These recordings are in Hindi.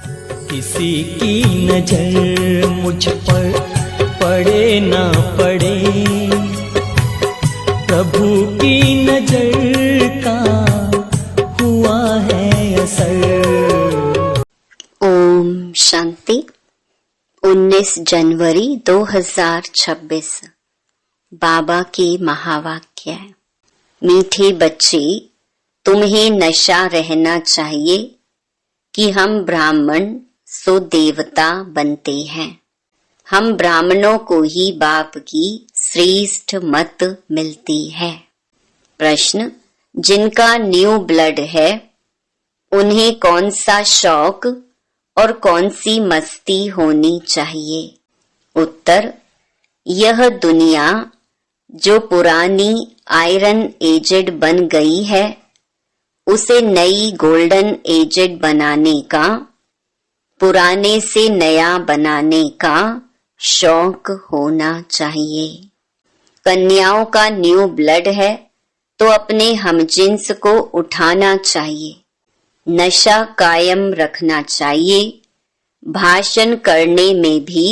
किसी की नजर मुझ पर पड़े ना पड़े, प्रभु की नजर का हुआ है असर। ओम शांति। 19 जनवरी 2026 बाबा के महावाक्य। मीठे बच्चे, तुम्हें नशा रहना चाहिए कि हम ब्राह्मण सो देवता बनते हैं। हम ब्राह्मणों को ही बाप की श्रेष्ठ मत मिलती है। प्रश्न, जिनका न्यू ब्लड है उन्हें कौन सा शौक और कौन सी मस्ती होनी चाहिए? उत्तर, यह दुनिया जो पुरानी आयरन एजेड बन गई है उसे नई गोल्डन एजेड बनाने का, पुराने से नया बनाने का शौक होना चाहिए। कन्याओं का न्यू ब्लड है तो अपने हमजिन्स को उठाना चाहिए, नशा कायम रखना चाहिए। भाषण करने में भी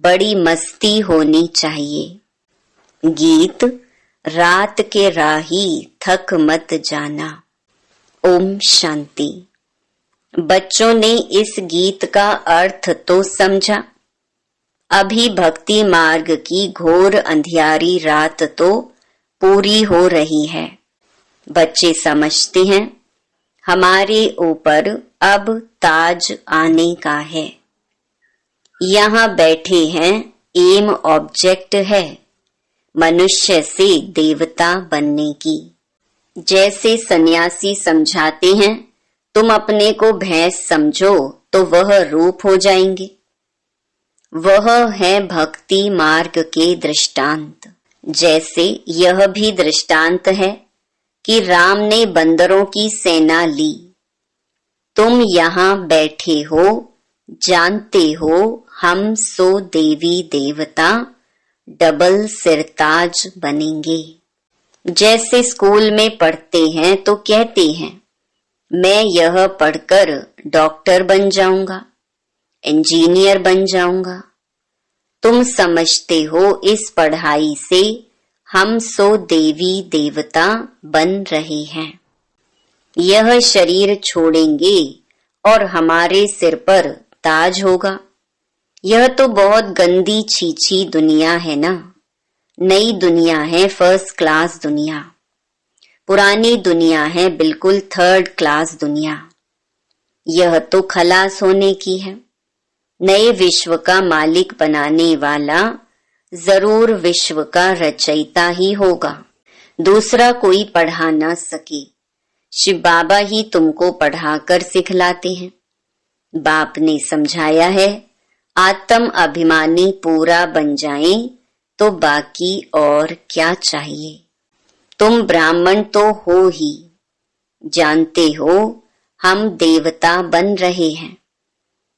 बड़ी मस्ती होनी चाहिए। गीत, रात के राही थक मत जाना। ओम शांति। बच्चों ने इस गीत का अर्थ तो समझा। अभी भक्ति मार्ग की घोर अंधियारी रात तो पूरी हो रही है। बच्चे समझते हैं हमारे ऊपर अब ताज आने का है। यहाँ बैठे हैं, एम ऑब्जेक्ट है मनुष्य से देवता बनने की। जैसे सन्यासी समझाते हैं तुम अपने को भैंस समझो तो वह रूप हो जाएंगे। वह है भक्ति मार्ग के दृष्टांत। जैसे यह भी दृष्टांत है कि राम ने बंदरों की सेना ली। तुम यहाँ बैठे हो, जानते हो हम सो देवी देवता डबल सिरताज बनेंगे। जैसे स्कूल में पढ़ते हैं तो कहते हैं मैं यह पढ़कर डॉक्टर बन जाऊंगा, इंजीनियर बन जाऊंगा। तुम समझते हो इस पढ़ाई से हम सो देवी देवता बन रहे हैं। यह शरीर छोड़ेंगे और हमारे सिर पर ताज होगा। यह तो बहुत गंदी छीछी दुनिया है ना। नई दुनिया है फर्स्ट क्लास दुनिया। पुरानी दुनिया है बिल्कुल थर्ड क्लास दुनिया। यह तो खलास होने की है। नए विश्व का मालिक बनाने वाला जरूर विश्व का रचयिता ही होगा। दूसरा कोई पढ़ा ना सके। शिव बाबा ही तुमको पढ़ाकर सिखलाते हैं। बाप ने समझाया है आत्म अभिमानी पूरा बन जाएं तो बाकी और क्या चाहिए। तुम ब्राह्मण तो हो ही, जानते हो हम देवता बन रहे हैं।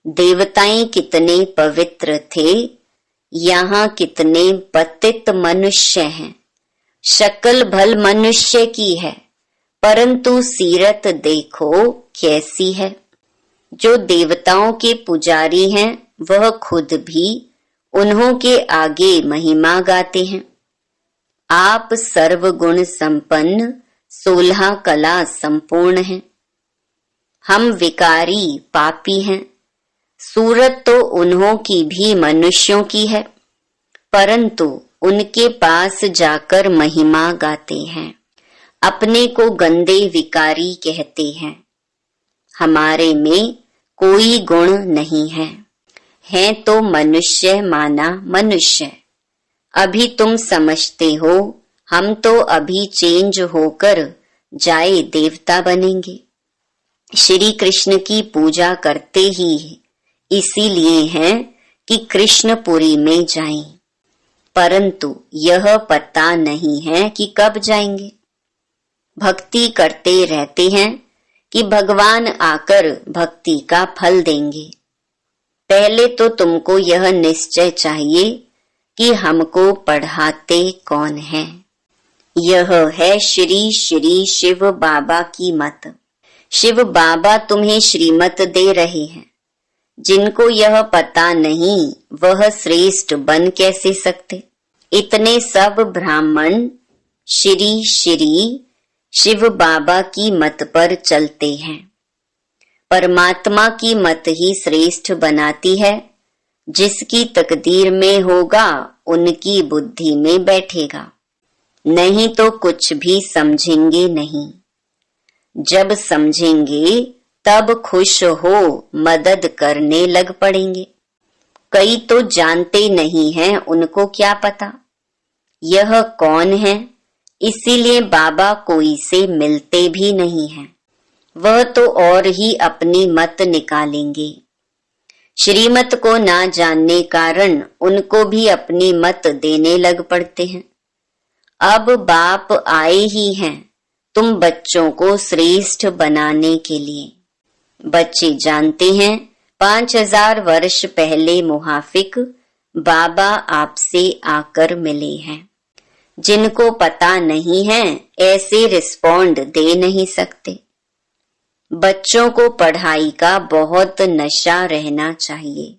देवताएं कितने पवित्र थे, यहाँ कितने पतित मनुष्य हैं। शक्ल भल मनुष्य की है परंतु सीरत देखो कैसी है। जो देवताओं के पुजारी हैं वह खुद भी उन्हों के आगे महिमा गाते हैं। आप सर्वगुण संपन्न 16 कला संपूर्ण हैं। हम विकारी पापी हैं। सूरत तो उन्हों की भी मनुष्यों की है परंतु उनके पास जाकर महिमा गाते हैं। अपने को गंदे विकारी कहते हैं। हमारे में कोई गुण नहीं है, हैं तो मनुष्य माना मनुष्य। अभी तुम समझते हो हम तो अभी चेंज होकर जाए देवता बनेंगे। श्री कृष्ण की पूजा करते ही इसीलिए हैं कि कृष्णपुरी में जाएं, परंतु यह पता नहीं है कि कब जाएंगे। भक्ति करते रहते हैं कि भगवान आकर भक्ति का फल देंगे। पहले तो तुमको यह निश्चय चाहिए कि हमको पढ़ाते कौन है। यह है श्री श्री शिव बाबा की मत। शिव बाबा तुम्हें श्रीमत दे रहे हैं। जिनको यह पता नहीं वह श्रेष्ठ बन कैसे सकते। इतने सब ब्राह्मण श्री श्री शिव बाबा की मत पर चलते हैं। परमात्मा की मत ही श्रेष्ठ बनाती है। जिसकी तकदीर में होगा उनकी बुद्धि में बैठेगा, नहीं तो कुछ भी समझेंगे नहीं। जब समझेंगे तब खुश हो मदद करने लग पड़ेंगे। कई तो जानते नहीं हैं, उनको क्या पता यह कौन है, इसीलिए बाबा कोई से मिलते भी नहीं हैं। वह तो और ही अपनी मत निकालेंगे। श्रीमत को ना जानने कारण उनको भी अपनी मत देने लग पड़ते हैं। अब बाप आए ही हैं तुम बच्चों को श्रेष्ठ बनाने के लिए। बच्चे जानते हैं 5000 वर्ष पहले मुहाफिक बाबा आपसे आकर मिले हैं। जिनको पता नहीं है ऐसे रिस्पॉन्ड दे नहीं सकते। बच्चों को पढ़ाई का बहुत नशा रहना चाहिए।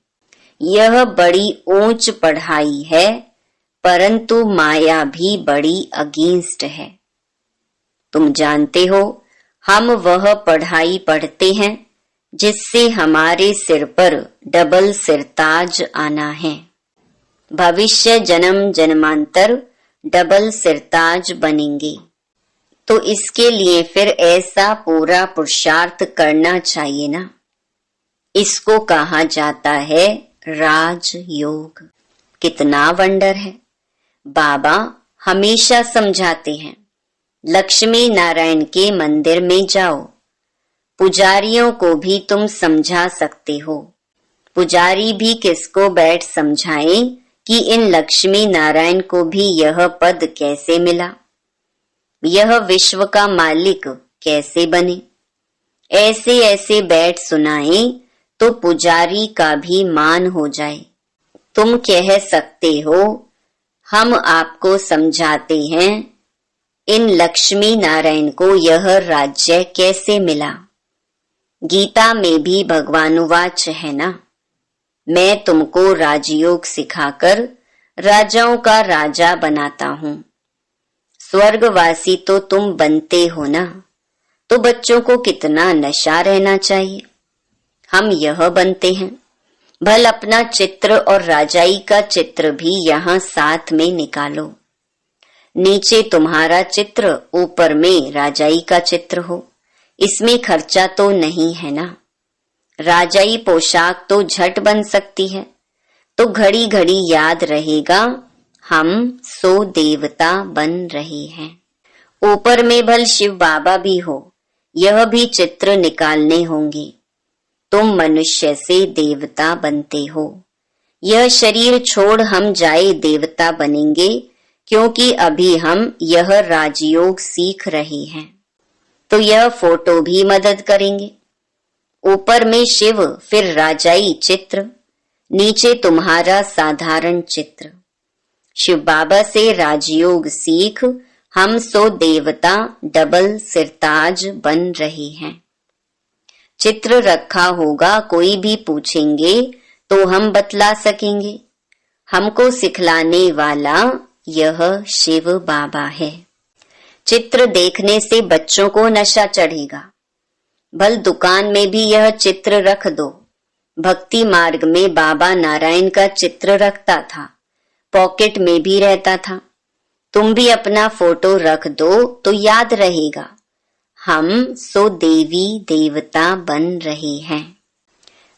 यह बड़ी ऊंच पढ़ाई है, परंतु माया भी बड़ी अगेंस्ट है। तुम जानते हो हम वह पढ़ाई पढ़ते हैं जिससे हमारे सिर पर डबल सिरताज आना है। भविष्य जन्म जन्मांतर डबल सिरताज बनेंगे। तो इसके लिए फिर ऐसा पूरा पुरुषार्थ करना चाहिए ना। इसको कहा जाता है राजयोग। कितना वंडर है। बाबा हमेशा समझाते हैं लक्ष्मी नारायण के मंदिर में जाओ। पुजारियों को भी तुम समझा सकते हो। पुजारी भी किसको बैठ समझाएं कि इन लक्ष्मी नारायण को भी यह पद कैसे मिला, यह विश्व का मालिक कैसे बने। ऐसे ऐसे बैठ सुनाएं तो पुजारी का भी मान हो जाए। तुम कह सकते हो हम आपको समझाते हैं इन लक्ष्मी नारायण को यह राज्य कैसे मिला। गीता में भी भगवानुवाच है ना, मैं तुमको राजयोग सिखाकर राजाओं का राजा बनाता हूँ। स्वर्गवासी तो तुम बनते हो ना, तो बच्चों को कितना नशा रहना चाहिए। हम यह बनते हैं। भल अपना चित्र और राजाई का चित्र भी यहाँ साथ में निकालो। नीचे तुम्हारा चित्र, ऊपर में राजाई का चित्र हो। इसमें खर्चा तो नहीं है ना। राजाई पोशाक तो झट बन सकती है, तो घड़ी घड़ी याद रहेगा हम सो देवता बन रहे हैं। ऊपर में भल शिव बाबा भी हो, यह भी चित्र निकालने होंगे। तुम मनुष्य से देवता बनते हो। यह शरीर छोड़ हम जाए देवता बनेंगे, क्योंकि अभी हम यह राजयोग सीख रहे हैं। तो यह फोटो भी मदद करेंगे। ऊपर में शिव, फिर राजाई चित्र, नीचे तुम्हारा साधारण चित्र। शिव बाबा से राजयोग सीख हम सो देवता डबल सिरताज बन रहे हैं। चित्र रखा होगा, कोई भी पूछेंगे तो हम बतला सकेंगे। हमको सिखलाने वाला यह शिव बाबा है। चित्र देखने से बच्चों को नशा चढ़ेगा। भल दुकान में भी यह चित्र रख दो। भक्ति मार्ग में बाबा नारायण का चित्र रखता था, पॉकेट में भी रहता था। तुम भी अपना फोटो रख दो तो याद रहेगा हम सो देवी देवता बन रहे हैं।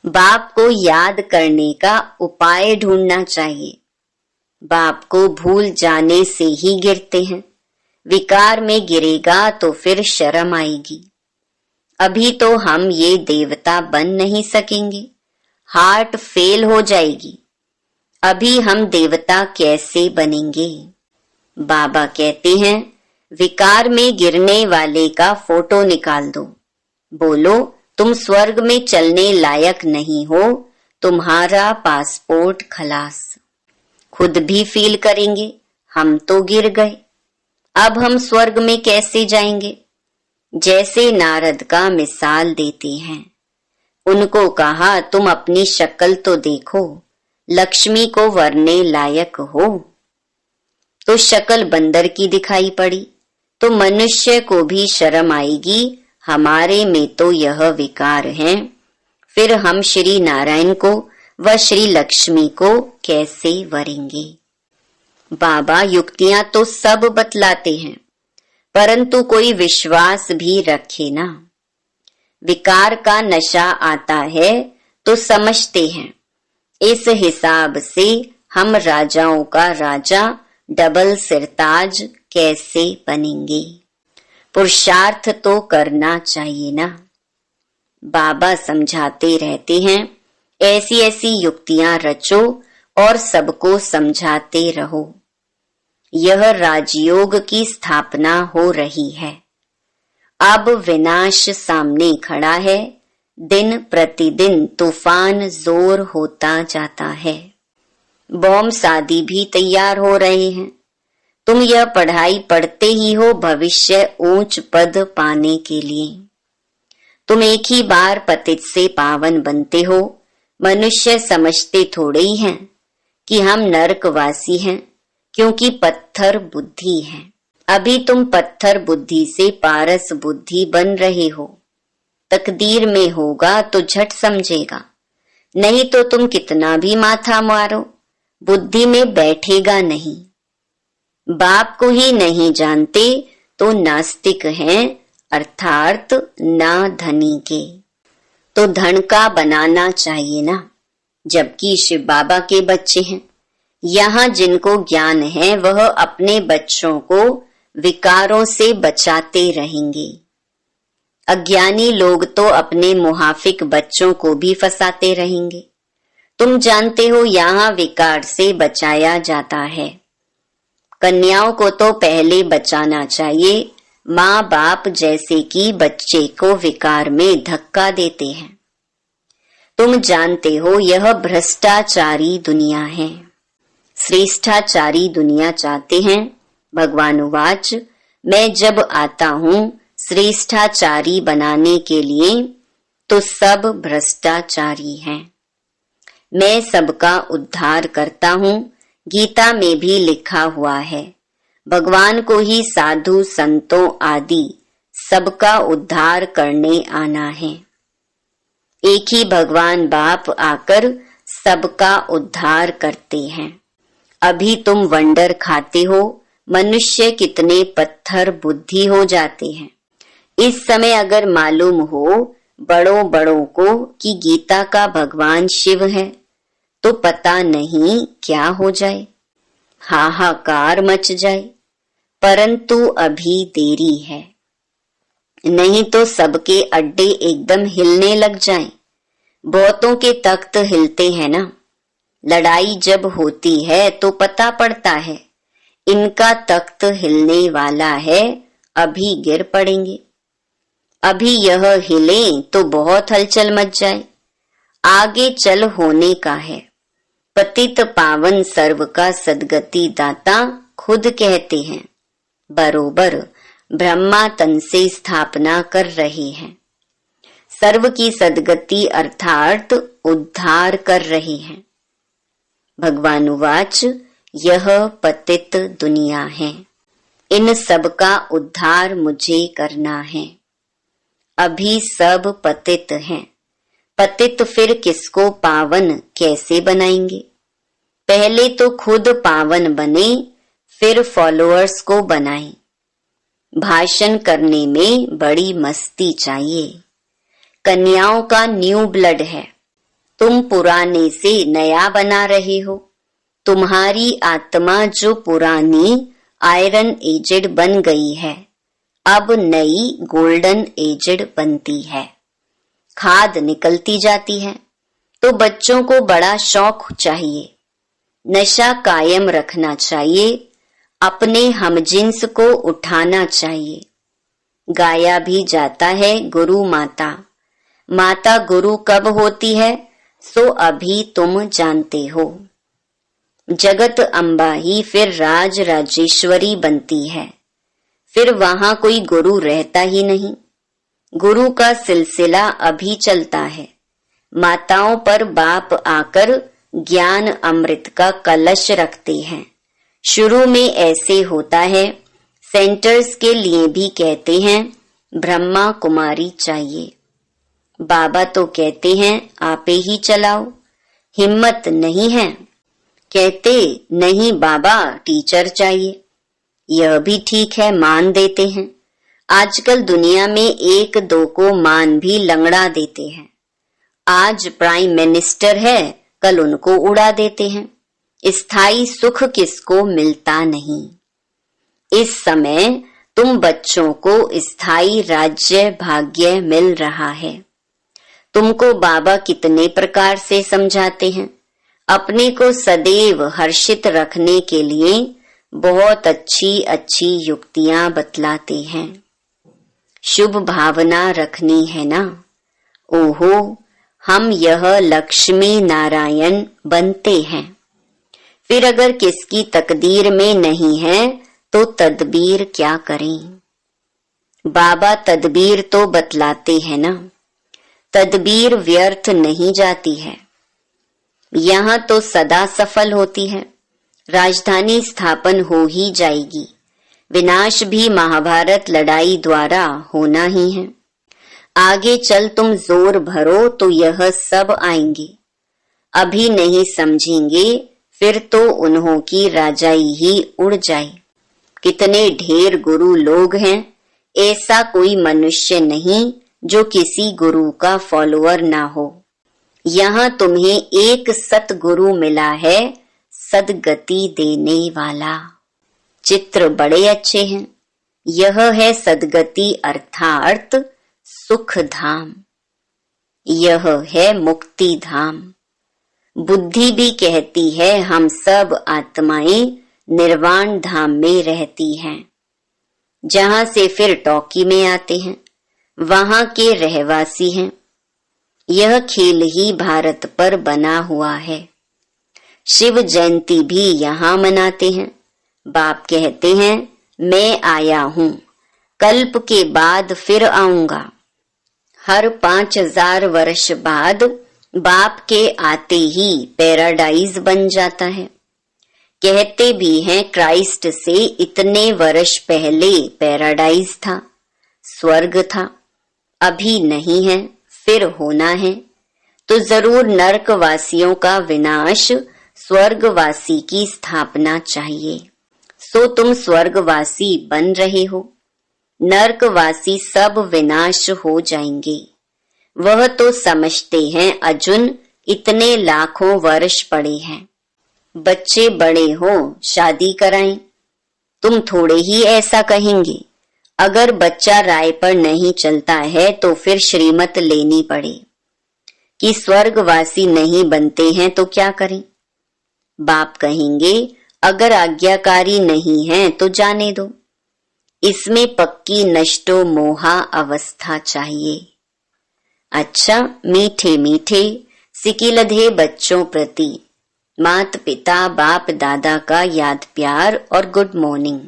बाप को याद करने का उपाय ढूंढना चाहिए। बाप को भूल जाने से ही गिरते हैं। विकार में गिरेगा तो फिर शर्म आएगी। अभी तो हम ये देवता बन नहीं सकेंगे, हार्ट फेल हो जाएगी। अभी हम देवता कैसे बनेंगे। बाबा कहते हैं विकार में गिरने वाले का फोटो निकाल दो। बोलो तुम स्वर्ग में चलने लायक नहीं हो, तुम्हारा पासपोर्ट खलास। खुद भी फील करेंगे हम तो गिर गए, अब हम स्वर्ग में कैसे जाएंगे। जैसे नारद का मिसाल देते हैं, उनको कहा, तुम अपनी शक्ल तो देखो, लक्ष्मी को वरने लायक हो। तो शक्ल बंदर की दिखाई पड़ी, तो मनुष्य को भी शर्म आएगी, हमारे में तो यह विकार हैं, फिर हम श्री नारायण को व श्री लक्ष्मी को कैसे वरेंगे। बाबा युक्तियां तो सब बतलाते हैं, परंतु कोई विश्वास भी रखे ना। विकार का नशा आता है तो समझते हैं, इस हिसाब से हम राजाओं का राजा डबल सिरताज कैसे बनेंगे। पुरुषार्थ तो करना चाहिए ना। बाबा समझाते रहते हैं, ऐसी ऐसी युक्तियां रचो और सबको समझाते रहो। यह राजयोग की स्थापना हो रही है। अब विनाश सामने खड़ा है, दिन प्रतिदिन तूफान जोर होता जाता है। बॉम्ब शादी भी तैयार हो रहे हैं। तुम यह पढ़ाई पढ़ते ही हो भविष्य ऊंच पद पाने के लिए। तुम एक ही बार पतित से पावन बनते हो। मनुष्य समझते थोड़े ही हैं कि हम नरकवासी हैं, क्योंकि पत्थर बुद्धि है। अभी तुम पत्थर बुद्धि से पारस बुद्धि बन रहे हो। तकदीर में होगा तो झट समझेगा, नहीं तो तुम कितना भी माथा मारो, बुद्धि में बैठेगा नहीं। बाप को ही नहीं जानते तो नास्तिक हैं, अर्थात ना धनी के। तो धन का बनाना चाहिए ना, जबकि शिव बाबा के बच्चे हैं। यहाँ जिनको ज्ञान है वह अपने बच्चों को विकारों से बचाते रहेंगे। अज्ञानी लोग तो अपने मुहाफिक बच्चों को भी फंसाते रहेंगे। तुम जानते हो यहाँ विकार से बचाया जाता है। कन्याओं को तो पहले बचाना चाहिए, माँ बाप जैसे कि बच्चे को विकार में धक्का देते हैं। तुम जानते हो यह भ्रष्टाचारी दुनिया है। श्रेष्ठाचारी दुनिया चाहते हैं। भगवान उवाच, मैं जब आता हूँ श्रेष्ठाचारी बनाने के लिए तो सब भ्रष्टाचारी हैं। मैं सबका उद्धार करता हूँ। गीता में भी लिखा हुआ है, भगवान को ही साधु संतों आदि सबका उद्धार करने आना है। एक ही भगवान बाप आकर सबका उद्धार करते हैं। अभी तुम वंडर खाते हो, मनुष्य कितने पत्थर बुद्धि हो जाते हैं। इस समय अगर मालूम हो बड़ों बड़ों को कि गीता का भगवान शिव है, तो पता नहीं क्या हो जाए, हाहाकार मच जाए। परंतु अभी देरी है, नहीं तो सबके अड्डे एकदम हिलने लग जाएं। बहुतों के तख्त हिलते हैं ना। लड़ाई जब होती है तो पता पड़ता है इनका तख्त हिलने वाला है, अभी गिर पड़ेंगे। अभी यह हिले तो बहुत हलचल मच जाए, आगे चल होने का है। पतित पावन सर्व का सद्गति दाता खुद कहते हैं, बरोबर ब्रह्मा तन से स्थापना कर रहे हैं। सर्व की सद्गति अर्थात उद्धार कर रहे हैं। भगवान उवाच, यह पतित दुनिया है, इन सब का उद्धार मुझे करना है। अभी सब पतित हैं। पतित फिर किसको पावन कैसे बनाएंगे? पहले तो खुद पावन बने, फिर फॉलोअर्स को बनाएं। भाषण करने में बड़ी मस्ती चाहिए। कन्याओं का न्यू ब्लड है, तुम पुराने से नया बना रहे हो। तुम्हारी आत्मा जो पुरानी आयरन एजेड बन गई है, अब नई गोल्डन एजेड बनती है। खाद निकलती जाती है। तो बच्चों को बड़ा शौक चाहिए। नशा कायम रखना चाहिए। अपने हमजिन्स को उठाना चाहिए। गाया भी जाता है गुरु माता। माता गुरु कब होती है सो अभी तुम जानते हो। जगत अम्बा ही फिर राज राजेश्वरी बनती है। फिर वहां कोई गुरु रहता ही नहीं। गुरु का सिलसिला अभी चलता है। माताओं पर बाप आकर ज्ञान अमृत का कलश रखते हैं। शुरू में ऐसे होता है। सेंटर्स के लिए भी कहते हैं ब्रह्मा कुमारी चाहिए। बाबा तो कहते हैं आपे ही चलाओ। हिम्मत नहीं है, कहते नहीं बाबा टीचर चाहिए। यह भी ठीक है, मान देते हैं। आजकल दुनिया में एक दो को मान भी लंगड़ा देते हैं। आज प्राइम मिनिस्टर है, कल उनको उड़ा देते हैं। स्थायी सुख किसको मिलता नहीं। इस समय तुम बच्चों को स्थायी राज्य भाग्य मिल रहा है। तुमको बाबा कितने प्रकार से समझाते हैं। अपने को सदैव हर्षित रखने के लिए बहुत अच्छी अच्छी युक्तियां बतलाते हैं। शुभ भावना रखनी है ना। ओहो, हम यह लक्ष्मी नारायण बनते हैं। फिर अगर किसकी तकदीर में नहीं है तो तदबीर क्या करें। बाबा तदबीर तो बतलाते हैं ना। तदबीर व्यर्थ नहीं जाती है, यहाँ तो सदा सफल होती है। राजधानी स्थापन हो ही जाएगी। विनाश भी महाभारत लड़ाई द्वारा होना ही है। आगे चल तुम जोर भरो तो यह सब आएंगे। अभी नहीं समझेंगे फिर तो उन्हों की राजाई ही उड़ जाए। कितने ढेर गुरु लोग हैं, ऐसा कोई मनुष्य नहीं जो किसी गुरु का फॉलोअर ना हो। यहाँ तुम्हें एक सतगुरु मिला है, सदगति देने वाला। चित्र बड़े अच्छे हैं। यह है सदगति अर्थात सुख धाम। यह है मुक्ति धाम। बुद्धि भी कहती है हम सब आत्माएं निर्वाण धाम में रहती हैं, जहां से फिर टॉकी में आते हैं, वहां के रहवासी हैं। यह खेल ही भारत पर बना हुआ है। शिव जयंती भी यहाँ मनाते हैं। बाप कहते हैं मैं आया हूँ, कल्प के बाद फिर आऊंगा। हर 5000 वर्ष बाद बाप के आते ही पैराडाइज बन जाता है। कहते भी हैं क्राइस्ट से इतने वर्ष पहले पैराडाइज था, स्वर्ग था। अभी नहीं है, फिर होना है। तो जरूर नरकवासियों का विनाश, स्वर्गवासी की स्थापना चाहिए। सो तुम स्वर्गवासी बन रहे हो। नरकवासी सब विनाश हो जाएंगे। वह तो समझते हैं अर्जुन इतने लाखों वर्ष पड़े हैं। बच्चे बड़े हो शादी कराएं। तुम थोड़े ही ऐसा कहेंगे। अगर बच्चा राय पर नहीं चलता है तो फिर श्रीमत लेनी पड़े कि स्वर्गवासी नहीं बनते हैं तो क्या करें। बाप कहेंगे अगर आज्ञाकारी नहीं है तो जाने दो। इसमें पक्की नष्टो मोहा अवस्था चाहिए। अच्छा, मीठे मीठे सिकिलधे बच्चों प्रति मात पिता बाप दादा का याद प्यार और गुड मॉर्निंग।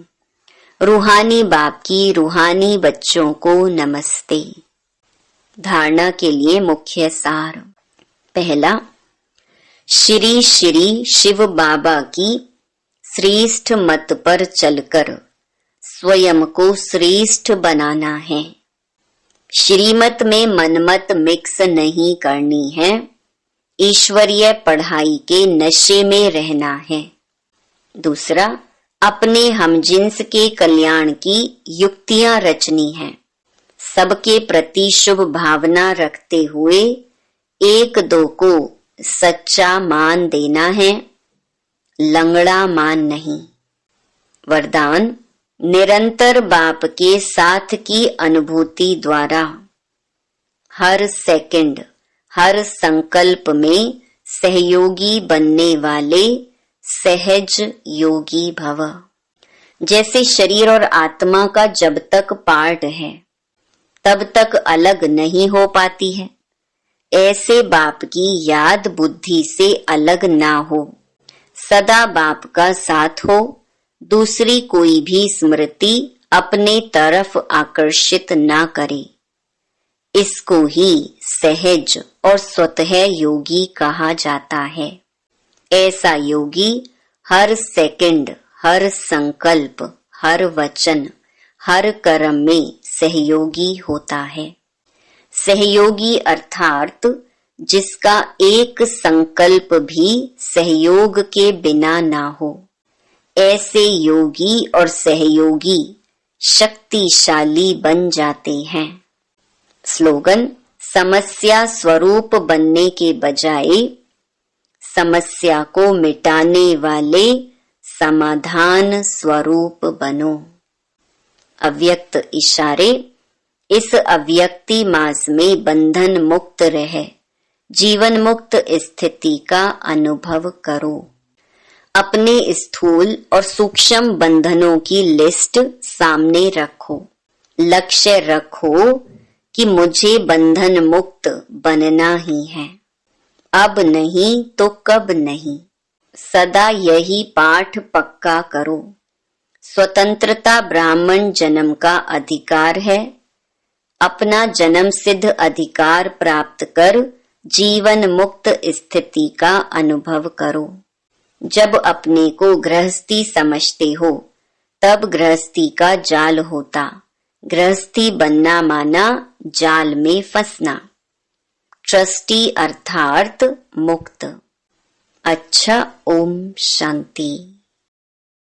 रूहानी बाप की रूहानी बच्चों को नमस्ते। धारणा के लिए मुख्य सार। पहला, श्री श्री शिव बाबा की श्रेष्ठ मत पर चलकर स्वयं को श्रेष्ठ बनाना है। श्रीमत में मनमत मिक्स नहीं करनी है। ईश्वरीय पढ़ाई के नशे में रहना है। दूसरा, अपने हमजिन्स के कल्याण की युक्तियां रचनी है। सबके प्रति शुभ भावना रखते हुए एक दो को सच्चा मान देना है, लंगड़ा मान नहीं। वरदान, निरंतर बाप के साथ की अनुभूति द्वारा हर सेकंड हर संकल्प में सहयोगी बनने वाले सहज योगी भव। जैसे शरीर और आत्मा का जब तक पार्ट है तब तक अलग नहीं हो पाती है, ऐसे बाप की याद बुद्धि से अलग ना हो। सदा बाप का साथ हो, दूसरी कोई भी स्मृति अपने तरफ आकर्षित ना करे। इसको ही सहज और स्वतः योगी कहा जाता है। ऐसा योगी हर सेकंड, हर संकल्प, हर वचन, हर कर्म में सहयोगी होता है। सहयोगी अर्थात जिसका एक संकल्प भी सहयोग के बिना ना हो। ऐसे योगी और सहयोगी शक्तिशाली बन जाते हैं। स्लोगन: समस्या स्वरूप बनने के बजाय समस्या को मिटाने वाले समाधान स्वरूप बनो। अव्यक्त इशारे: इस अव्यक्ति मास में बंधन मुक्त रहे, जीवन मुक्त स्थिति का अनुभव करो। अपने स्थूल और सूक्ष्म बंधनों की लिस्ट सामने रखो। लक्ष्य रखो कि मुझे बंधन मुक्त बनना ही है। अब नहीं तो कब नहीं। सदा यही पाठ पक्का करो। स्वतंत्रता ब्राह्मण जन्म का अधिकार है। अपना जन्म सिद्ध अधिकार प्राप्त कर जीवन मुक्त स्थिति का अनुभव करो। जब अपने को गृहस्थी समझते हो तब गृहस्थी का जाल होता। गृहस्थी बनना माना जाल में फंसना। ट्रस्टी अर्थात मुक्त। अच्छा, ओम शांति।